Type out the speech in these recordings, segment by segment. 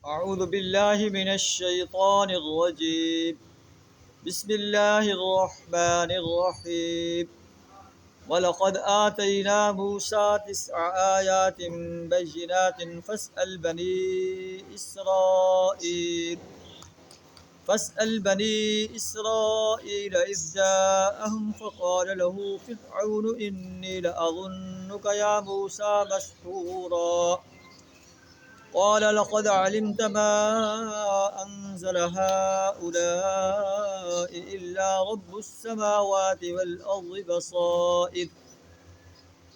أعوذ بالله من الشيطان الرجيم. بسم الله الرحمن الرحيم. ولقد آتينا موسى 9 آيات بينات فاسأل بني إسرائيل إذ جاءهم فقال له فرعون إني لأظنك يا موسى مسحورا. قال لقد علمت ما أنزل هؤلاء إلا رب السماوات والأرض بصائر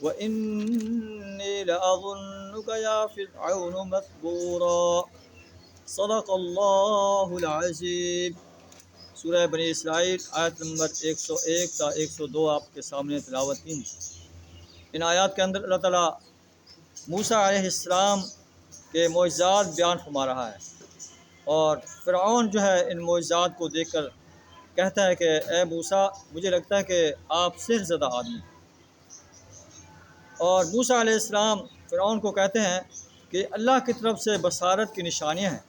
وإني لأظنك يا فرعون مثبورا. صدق اللہ العظیم. سورہ بنی اسرائیل آیت نمبر 101 تا 102 آپ کے سامنے تلاوت کی. ان آیات کے اندر اللہ تعالیٰ موسیٰ علیہ السلام کے معجزات بیان فرما رہا ہے، اور فرعون جو ہے ان معجزات کو دیکھ کر کہتا ہے کہ اے موسیٰ، مجھے لگتا ہے کہ آپ سحر زدہ آدمی. اور موسیٰ علیہ السلام فرعون کو کہتے ہیں کہ اللہ کی طرف سے بصارت کی نشانیاں ہیں،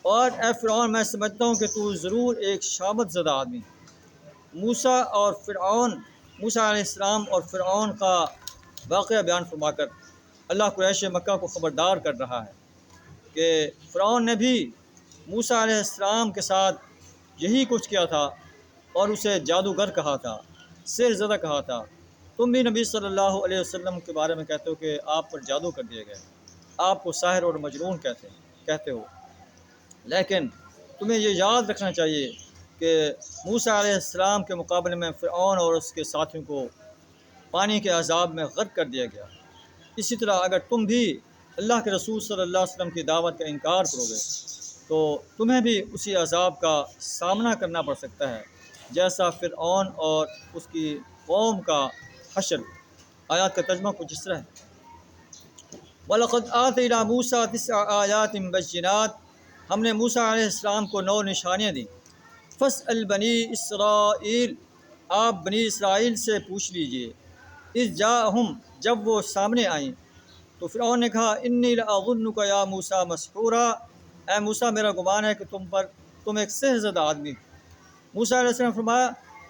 اور اے فرعون، میں سمجھتا ہوں کہ تو ضرور ایک شامت زدہ آدمی. موسیٰ علیہ السلام اور فرعون کا واقعہ بیان فرما کر اللہ قریش مکہ کو خبردار کر رہا ہے کہ فرعون نے بھی موسیٰ علیہ السلام کے ساتھ یہی کچھ کیا تھا، اور اسے جادوگر کہا تھا، سحر زدہ کہا تھا. تم بھی نبی صلی اللہ علیہ وسلم کے بارے میں کہتے ہو کہ آپ پر جادو کر دیا گیا، آپ کو ساحر اور مجنون کہتے ہو. لیکن تمہیں یہ یاد رکھنا چاہیے کہ موسیٰ علیہ السلام کے مقابلے میں فرعون اور اس کے ساتھیوں کو پانی کے عذاب میں غرق کر دیا گیا. اسی طرح اگر تم بھی اللہ کے رسول صلی اللہ علیہ وسلم کی دعوت کا انکار کرو گے تو تمہیں بھی اسی عذاب کا سامنا کرنا پڑ سکتا ہے جیسا فرعون اور اس کی قوم کا حشر. آیات کا ترجمہ کچھ اس طرح ہے: وَلَقَدْ آتَيْنَا مُوسَىٰ 9 آیات بَيِّنَاتٍ، ہم نے موسیٰ علیہ السلام کو 9 نشانیاں دیں. فاسأل بنی اسرائیل، آپ بنی اسرائیل سے پوچھ لیجئے. اذ جاءہم، جب وہ سامنے آئیں تو فرعون نے کہا انی لأظنک یا موسیٰ مسحورا، اے موسیٰ میرا گمان ہے کہ تم ایک سحر زدہ آدمی. موسیٰ علیہ السلام فرمایا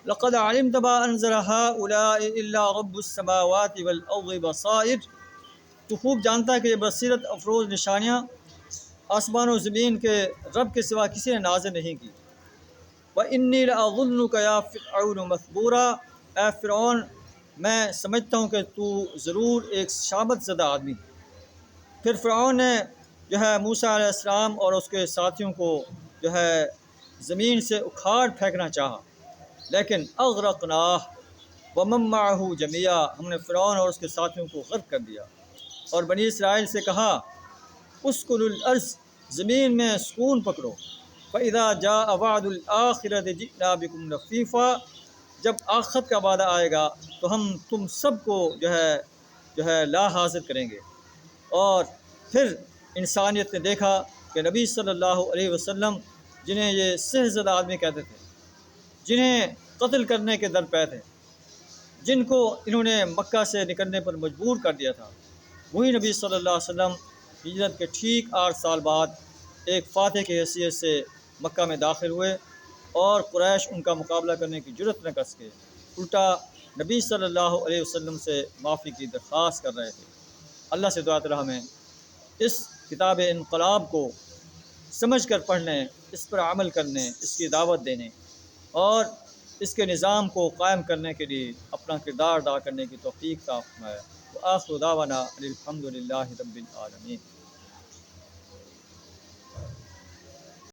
لقد علمت ما انزل هؤلاء الا رب السماوات والارض بصائر، تو خوب جانتا ہے کہ یہ بصیرت افروز نشانیاں آسمان و زمین کے رب کے سوا کسی نے نازل نہیں کی. وَإِنِّي لَأَظُنُّكَ يَا فِرْعَوْنُ مَثْبُورًا، اے فرعون میں سمجھتا ہوں کہ تو ضرور ایک شامت زدہ آدمی. پھر فرعون نے جو ہے موسیٰ علیہ السلام اور اس کے ساتھیوں کو جو ہے زمین سے اکھاڑ پھینکنا چاہا، لیکن اغرقناہ ومن معہ جمیعا، ہم نے فرعون اور اس کے ساتھیوں کو غرق کر دیا. اور بنی اسرائیل سے کہا اسکنوا الارض، زمین میں سکون پکڑو. فَإِذَا جَاءَ وَعْدُ الْآخِرَةِ جِئْنَا بِكُمْ لَفِيفًا، جب آخرت کا وعدہ آئے گا تو ہم تم سب کو جو ہے لا حاضر کریں گے. اور پھر انسانیت نے دیکھا کہ نبی صلی اللہ علیہ وسلم، جنہیں یہ سحر زدہ آدمی کہتے تھے، جنہیں قتل کرنے کے درپے تھے، جن کو انہوں نے مکہ سے نکلنے پر مجبور کر دیا تھا، وہی نبی صلی اللہ علیہ وسلم ہجرت کے ٹھیک 8 سال بعد ایک فاتح کی حیثیت سے مکہ میں داخل ہوئے، اور قریش ان کا مقابلہ کرنے کی جرت نہ کر سکے، الٹا نبی صلی اللہ علیہ وسلم سے معافی کی درخواست کر رہے تھے. اللہ سے دعا تعالیٰ ہمیں اس کتاب انقلاب کو سمجھ کر پڑھنے، اس پر عمل کرنے، اس کی دعوت دینے اور اس کے نظام کو قائم کرنے کے لیے اپنا کردار ادا کرنے کی توفیق عطا فرمائے. وآخر دعوانا الحمد للہ رب العالمین.